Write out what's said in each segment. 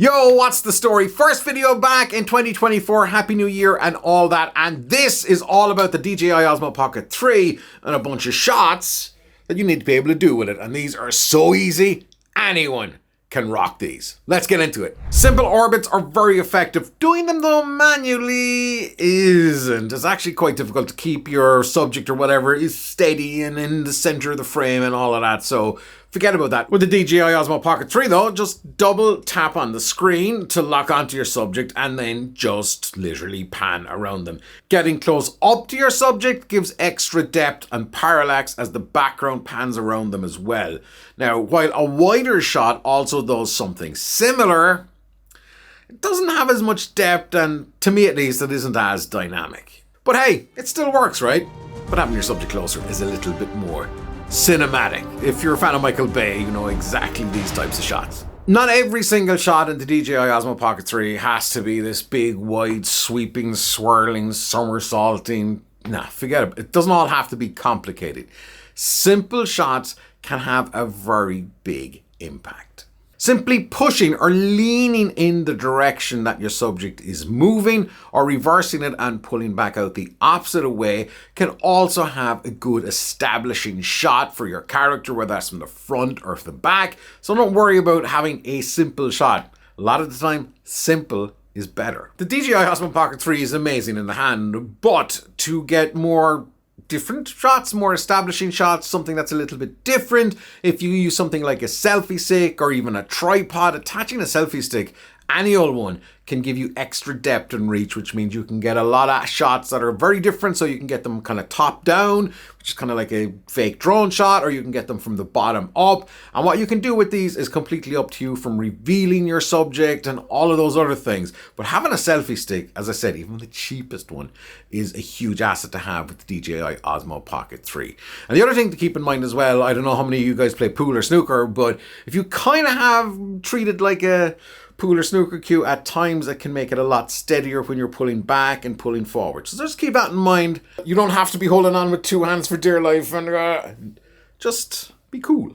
Yo, what's the story? First video back in 2024, Happy New Year and all that, and this is all about the DJI Osmo Pocket 3 and a bunch of shots that you need to be able to do with it, and these are so easy, anyone can rock these. Let's get into it. Simple orbits are very effective. Doing them though manually isn't. It's actually quite difficult to keep your subject or whatever is steady and in the center of the frame and all of that, so forget about that. With the DJI Osmo Pocket 3 though, just double tap on the screen to lock onto your subject and then just literally pan around them. Getting close up to your subject gives extra depth and parallax as the background pans around them as well. Now, while a wider shot also does something similar, it doesn't have as much depth, and to me at least, it isn't as dynamic. But hey, it still works, right? But having your subject closer is a little bit more cinematic. If you're a fan of Michael Bay, you know exactly these types of shots. Not every single shot in the DJI Osmo Pocket 3 has to be this big, wide, sweeping, swirling, somersaulting. Nah, forget it. It doesn't all have to be complicated. Simple shots can have a very big impact. Simply pushing or leaning in the direction that your subject is moving or reversing it and pulling back out the opposite way can also have a good establishing shot for your character, whether that's from the front or from the back. So don't worry about having a simple shot. A lot of the time, simple is better. The DJI Osmo Pocket 3 is amazing in the hand, but to get more different shots, more establishing shots, something that's a little bit different. If you use something like a selfie stick or even a tripod, attaching a selfie stick, any old one, can give you extra depth and reach, which means you can get a lot of shots that are very different. So you can get them kind of top down, which is kind of like a fake drone shot, or you can get them from the bottom up. And what you can do with these is completely up to you, from revealing your subject and all of those other things. But having a selfie stick, as I said, even the cheapest one, is a huge asset to have with the DJI Osmo Pocket 3. And the other thing to keep in mind as well, I don't know how many of you guys play pool or snooker, but if you kind of have treated like a pool or snooker cue, at times it can make it a lot steadier when you're pulling back and pulling forward. So just keep that in mind. You don't have to be holding on with two hands for dear life, and just be cool.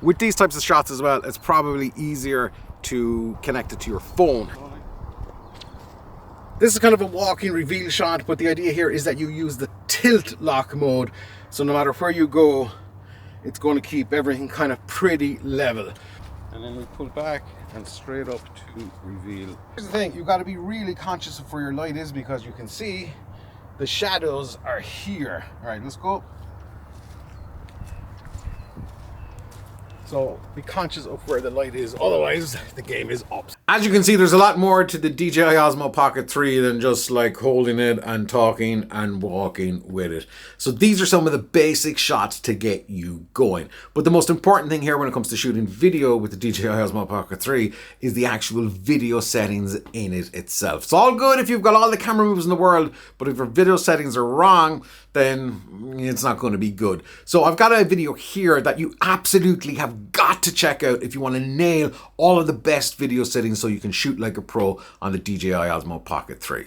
With these types of shots as well, it's probably easier to connect it to your phone. This is kind of a walking reveal shot, but the idea here is that you use the tilt lock mode. So no matter where you go, it's going to keep everything kind of pretty level. And then we pull back and straight up to reveal. Here's the thing, you've got to be really conscious of where your light is, because you can see the shadows are here. All right, let's go. So be conscious of where the light is, otherwise the game is up. As you can see, there's a lot more to the DJI Osmo Pocket 3 than just like holding it and talking and walking with it. So these are some of the basic shots to get you going. But the most important thing here when it comes to shooting video with the DJI Osmo Pocket 3 is the actual video settings in it itself. It's all good if you've got all the camera moves in the world, but if your video settings are wrong, then it's not going to be good. So I've got a video here that you absolutely have got to check out if you want to nail all of the best video settings so you can shoot like a pro on the DJI Osmo Pocket 3.